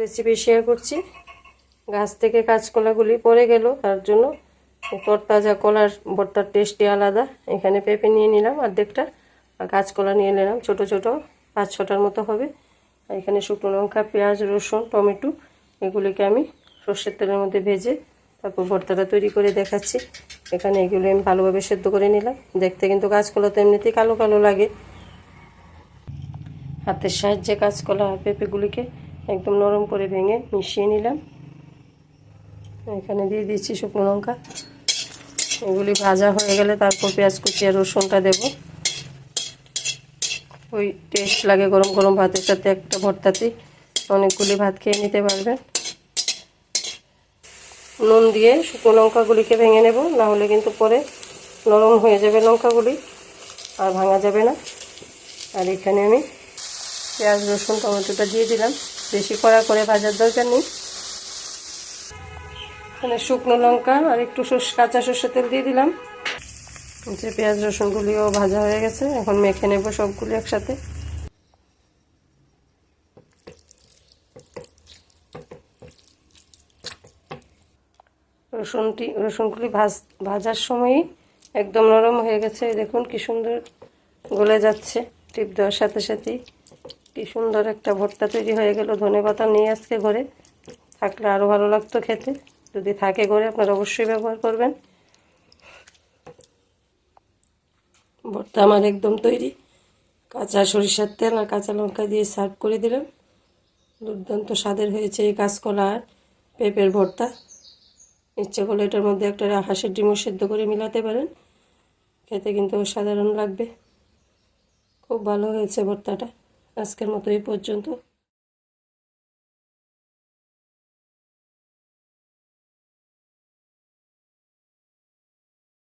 Recipe share করছি। গাছ থেকে কাঁচকলাগুলি পড়ে গেল, তার জন্য তরতাজা কলার ভর্তার টেস্টই আলাদা। এখানে পেঁপে নিয়ে নিলাম অর্ধেকটা, আর কাঁচকলা নিয়ে নিলাম ছোট ছোট 5-6টার মতো হবে। আর এখানে শুকনো লঙ্কা, পেঁয়াজ, রসুন, টমেটো এগুলিকে আমি সর্ষের তেলের মধ্যে ভেজে তারপর ভর্তাটা তৈরি করে দেখাচ্ছি। এখানে এগুলো আমি ভালোভাবে সেদ্ধ করে নিলাম। দেখতে কিন্তু কাঁচকলা তো এমনিতেই কালো কালো লাগে। হাতের সাহায্যে কাঁচকলা আর পেঁপেগুলিকে একদম নরম করে ভেঙে মিশিয়ে নিলাম। এখানে দিয়ে দিচ্ছি শুকনো লঙ্কা। এগুলি ভাজা হয়ে গেলে তারপর পেঁয়াজ কুচি আর রসুনটা দেব। ওই টেস্ট লাগে গরম গরম ভাতের সাথে, একটা ভর্তাতেই অনেকগুলি ভাত খেয়ে নিতে পারবেন। নুন দিয়ে শুকনো লঙ্কাগুলিকে ভেঙে নেব, না হলে কিন্তু পরে নরম হয়ে যাবে লঙ্কাগুলি, আর ভাঙা যাবে না। আর এখানে আমি পেঁয়াজ, রসুন, টমেটোটা দিয়ে দিলাম। বেশি কড়া করে ভাজার দরকার নেই। এখানে শুকনো লঙ্কা আর একটু কাঁচা সর্ষের তেল দিয়ে দিলাম। যে পেঁয়াজ রসুনগুলিও ভাজা হয়ে গেছে, এখন মেখে নেব সবগুলি একসাথে। রসুনগুলি ভাজার সময়ই একদম নরম হয়ে গেছে। দেখুন কি সুন্দর গলে যাচ্ছে, টিপ দেওয়ার সাথে সাথেই কি সুন্দর একটা ভর্তা তৈরি হয়ে গেল। ধনেপাতা নিয়ে আজকে ঘরে থাকলে আরও ভালো লাগতো খেতে। যদি থাকে ঘরে আপনারা অবশ্যই ব্যবহার করবেন। ভর্তা আমার একদম তৈরি। কাঁচা সরিষার তেল আর কাঁচা লঙ্কা দিয়ে সার্ভ করে দিলাম। দুর্দান্ত স্বাদের হয়েছে এই কাঁচকলা আর পেঁপের ভর্তা। ইচ্ছে করলে এটার মধ্যে একটা হাঁসের ডিমও সেদ্ধ করে মিলাতে পারেন, খেতে কিন্তু অসাধারণ লাগবে। খুব ভালো হয়েছে ভর্তাটা। আজকের মতো এই পর্যন্ত।